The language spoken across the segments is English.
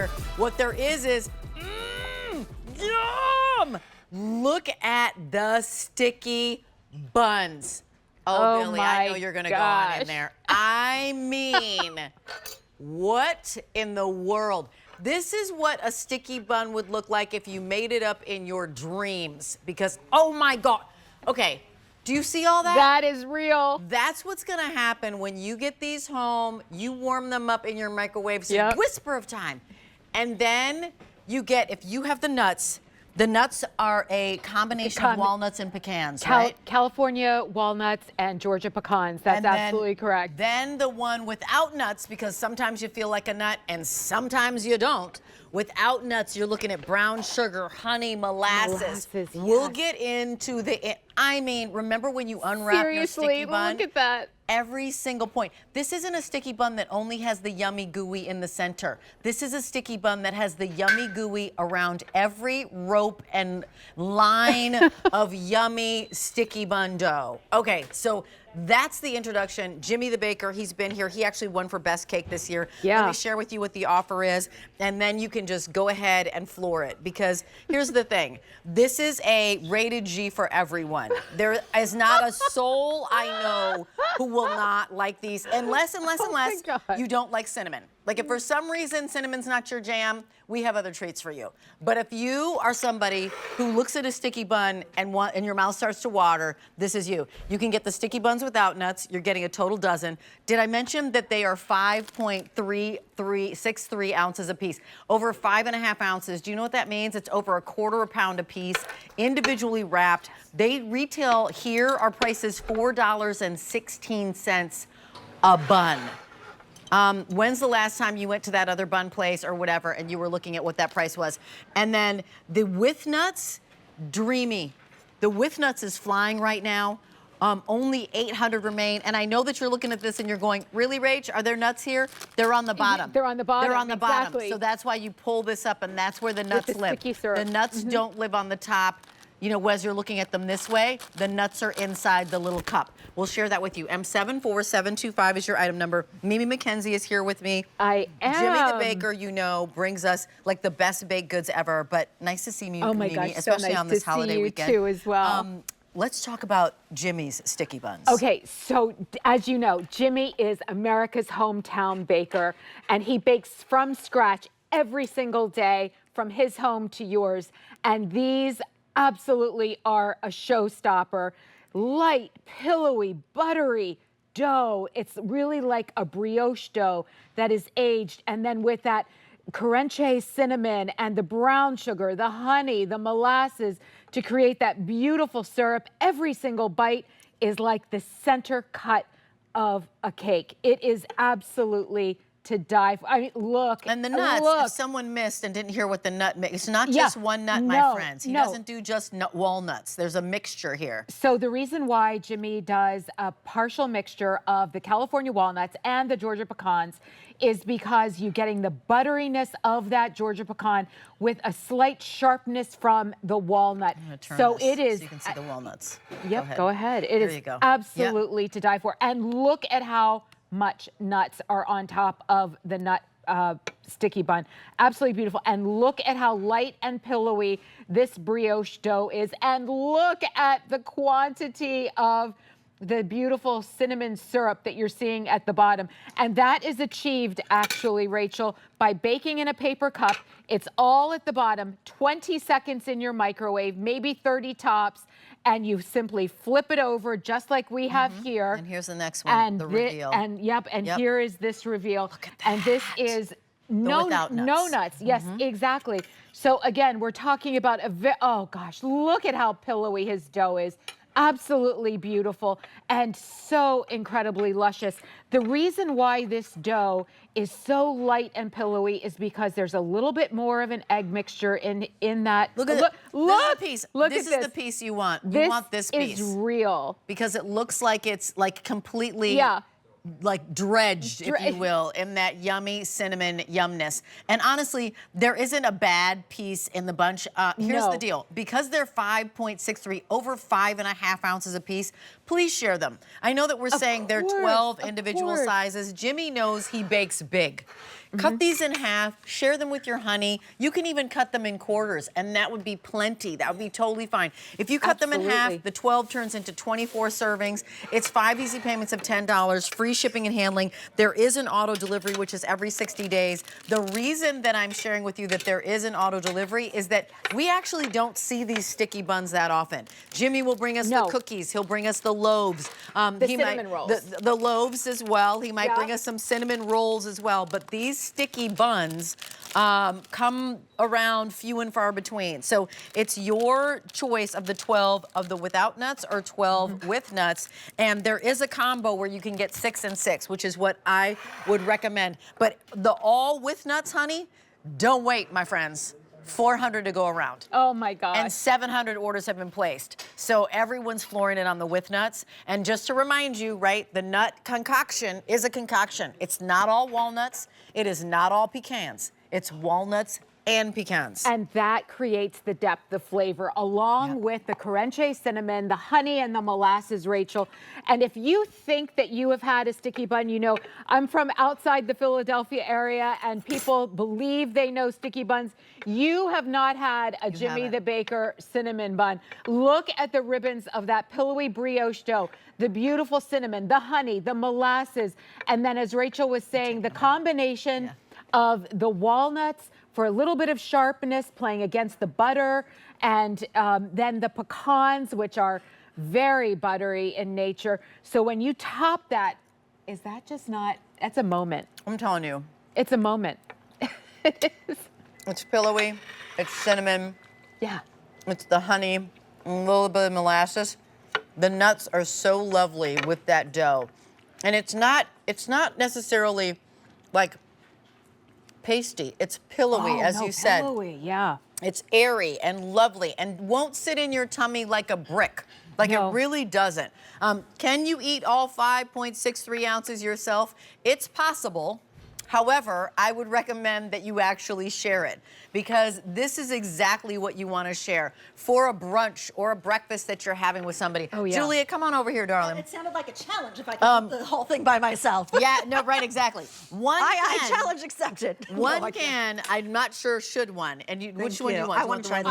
here. What there is yum! Look at the sticky buns. Oh, Billy, I know you're gonna go on in there. I mean, what in the world? This is what a sticky bun would look like if you made it up in your dreams. Because, oh my God. Okay, do you see all that? That is real. That's what's gonna happen when you get these home, you warm them up in your microwave, so a whisper of time. And then you get, if you have the nuts are a combination of walnuts and pecans, right? California walnuts and Georgia pecans. That's absolutely correct. Then the one without nuts, because sometimes you feel like a nut and sometimes you don't. Without nuts, you're looking at brown sugar, honey, molasses. We'll get into I mean, remember when you unwrap your sticky bun? Look at that. Every single point. This isn't a sticky bun that only has the yummy gooey in the center. This is a sticky bun that has the yummy gooey around every rope and line of yummy sticky bun dough. Okay, so that's the introduction. Jimmy the Baker, he's been here. He actually won for Best Cake this year. Yeah. Let me share with you what the offer is, and then you can just go ahead and floor it. Because here's the thing. This is a rated G for everyone. There is not a soul I know who will not like these, unless you don't like cinnamon. Like if for some reason cinnamon's not your jam, we have other treats for you. But if you are somebody who looks at a sticky bun and your mouth starts to water, this is you. You can get the sticky buns without nuts. You're getting a total dozen. Did I mention that they are 5.3363 ounces a piece? Over 5.5 ounces. Do you know what that means? It's over 1/4 pound a piece, individually wrapped. They retail here, our price is $4.16 a bun. When's the last time you went to that other bun place or whatever and you were looking at what that price was? And then the with nuts, dreamy. The with nuts is flying right now. Only 800 remain. And I know that you're looking at this and you're going, really, Rach? Are there nuts here? They're on the bottom. They're on the bottom. They're on the bottom. So that's why you pull this up and that's where the nuts live. The nuts don't live on the top. You know, as you're looking at them this way, the nuts are inside the little cup. We'll share that with you. M74725 is your item number. Mimi McKenzie is here with me. I am. Jimmy the Baker, you know, brings us like the best baked goods ever. But nice to see you, oh my Mimi, gosh, especially so on this holiday weekend. Too as well. Let's talk about Jimmy's sticky buns. Okay, so as you know, Jimmy is America's hometown baker, and he bakes from scratch every single day from his home to yours. And these absolutely are a showstopper. Light, pillowy, buttery dough. It's really like a brioche dough that is aged, and then with that Carenche cinnamon and the brown sugar, the honey, the molasses to create that beautiful syrup. Every single bite is like the center cut of a cake. It is absolutely to die for. I mean, look. And the nuts, if someone missed and didn't hear what the nut makes, it's not just one nut, my friends. He doesn't do just walnuts. There's a mixture here. So the reason why Jimmy does a partial mixture of the California walnuts and the Georgia pecans is because you're getting the butteriness of that Georgia pecan with a slight sharpness from the walnut. So it is. So you can see the walnuts. Yep, go ahead. It is absolutely to die for. And look at how much nuts are on top of the nut sticky bun. Absolutely beautiful. And look at how light and pillowy this brioche dough is. And look at the quantity of the beautiful cinnamon syrup that you're seeing at the bottom. And that is achieved, actually, Rachel, by baking in a paper cup. It's all at the bottom, 20 seconds in your microwave, maybe 30 tops, and you simply flip it over just like we have here. And here's the next one, the reveal. And here is this reveal. Look at that. And this is no nuts. Yes, exactly. So again, we're talking about oh gosh, look at how pillowy his dough is. Absolutely beautiful and so incredibly luscious. The reason why this dough is so light and pillowy is because there's a little bit more of an egg mixture in that. Look at this piece. This is the piece you want. You want this piece. This is real. Because it looks like it's like completely like dredged, if you will, in that yummy cinnamon yumness. And honestly, there isn't a bad piece in the bunch. Here's the deal. Because they're 5.63, over 5.5 ounces a piece, please share them. I know that we're saying they're 12 individual course. sizes. Jimmy knows he bakes big. Cut these in half, share them with your honey. You can even cut them in quarters, and that would be plenty. That would be totally fine. If you cut them in half, the 12 turns into 24 servings. It's 5 easy payments of $10, free shipping and handling. There is an auto delivery, which is every 60 days. The reason that I'm sharing with you that there is an auto delivery is that we actually don't see these sticky buns that often. Jimmy will bring us the cookies. He'll bring us the loaves. The cinnamon rolls. The loaves as well. He might bring us some cinnamon rolls as well. But these sticky buns come around few and far between. So it's your choice of the 12 of the without nuts or 12 with nuts. And there is a combo where you can get 6 and 6, which is what I would recommend. But the all with nuts, honey, don't wait, my friends. 400 to go around. Oh my gosh. And 700 orders have been placed. So everyone's flooring it on the with nuts. And just to remind you, right, the nut concoction is a concoction. It's not all walnuts. It is not all pecans. It's walnuts and pecans. And that creates the depth of flavor, along with the Carenche cinnamon, the honey, and the molasses, Rachel. And if you think that you have had a sticky bun, you know, I'm from outside the Philadelphia area, and people believe they know sticky buns. You have not had a Jimmy the Baker cinnamon bun. Look at the ribbons of that pillowy brioche dough, the beautiful cinnamon, the honey, the molasses, and then, as Rachel was saying, the combination of the walnuts for a little bit of sharpness, playing against the butter, and then the pecans, which are very buttery in nature. So when you top that, is that just not, that's a moment. I'm telling you. It's a moment. It is. It's pillowy, it's cinnamon. Yeah. It's the honey, a little bit of molasses. The nuts are so lovely with that dough. And it's not necessarily like pasty. It's pillowy, as you said. Pillowy, yeah. It's airy and lovely and won't sit in your tummy like a brick. Like it really doesn't. Can you eat all 5.63 ounces yourself? It's possible. However, I would recommend that you actually share it, because this is exactly what you want to share for a brunch or a breakfast that you're having with somebody. Oh, yeah. Julia, come on over here, darling. It sounded like a challenge if I could eat the whole thing by myself. Yeah, no, right, exactly. I challenge accepted. One can, I'm not sure should one. And which one do you want? I want to try the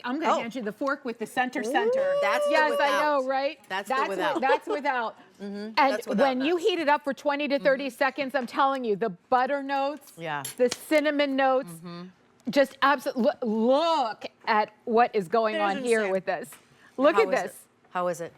I'm gonna hand you the fork with the center. That's the yes, without. I know, right? That's the without. That's without. And That's without when you nuts. heat it up for 20 to 30 seconds, I'm telling you, the butter notes, the cinnamon notes, just absolutely, look at what is going on here with this. Look at this. How is it?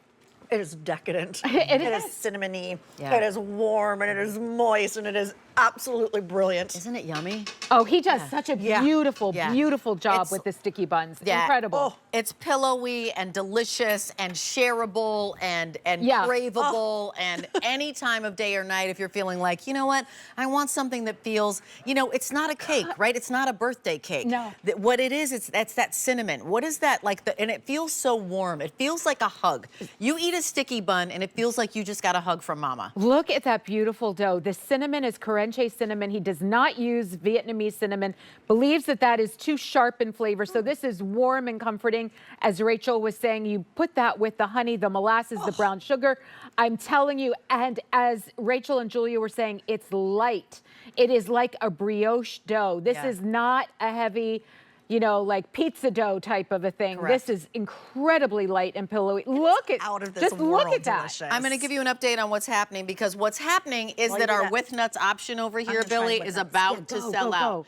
It is decadent. It is is. cinnamony. Yeah. It is warm, and it is moist, and it is absolutely brilliant. Isn't it yummy? Oh, he does such a beautiful, Yeah. beautiful job It's- with the sticky buns. Yeah. Incredible. Oh. It's pillowy and delicious and shareable and craveable and any time of day or night if you're feeling like, you know what, I want something that feels, you know, it's not a cake, right? It's not a birthday cake. No. What it is, that's that cinnamon. What is that like? And it feels so warm. It feels like a hug. You eat a sticky bun and it feels like you just got a hug from mama. Look at that beautiful dough. The cinnamon is Carenche cinnamon. He does not use Vietnamese cinnamon, believes that that is too sharp in flavor. So this is warm and comforting. As Rachel was saying, you put that with the honey, the molasses, the brown sugar. I'm telling you, and as Rachel and Julia were saying, it's light. It is like a brioche dough. This is not a heavy, you know, like pizza dough type of a thing. Correct. This is incredibly light and pillowy. Look at, out of this just world look at that. delicious. I'm going to give you an update on what's happening, because what's happening is While that you do our that, with nuts option over here, gonna try Billy, with is nuts. about to go, sell go, out.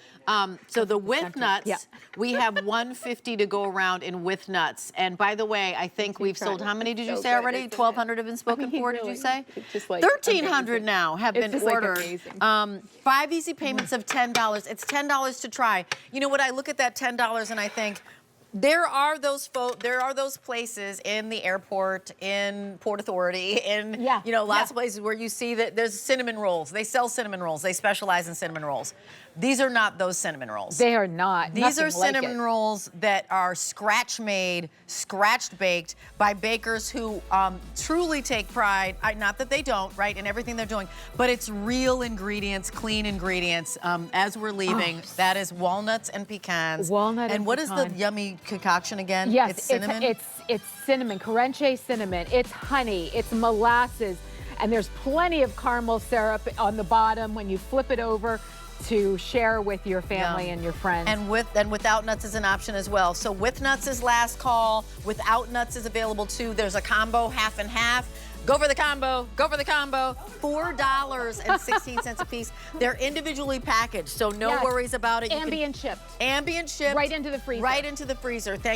So the with center. nuts, Yeah. we have 150 to go around in with nuts. And by the way, I think we've sold, how many did you say already? 1,200 have been spoken for, did you say? It's just like 1,300 now have It's been just like ordered. amazing. 5 easy payments of $10. It's $10 to try. You know what? I look at that $10 and I think, there are those places in the airport, in Port Authority, in you know, lots of places where you see that there's cinnamon rolls. They sell cinnamon rolls. They specialize in cinnamon rolls. These are not those cinnamon rolls. They are not. These are Nothing like cinnamon it. rolls that are scratch made, scratched baked by bakers who truly take pride, not that they don't, right, in everything they're doing, but it's real ingredients, clean ingredients. As we're leaving, that is walnuts and pecans. Walnut and what is the pecan. yummy concoction again? Yes, it's cinnamon? It's cinnamon, Carenche cinnamon. It's honey, it's molasses, and there's plenty of caramel syrup on the bottom when you flip it over to share with your family and your friends. And without nuts is an option as well. So with nuts is last call. Without nuts is available too. There's a combo, half and half. Go for the combo. Go for the combo. $4.16 a piece. They're individually packaged, so no worries about it. Ambient shipped. Ambient shipped. Right into the freezer. Right into the freezer. Thank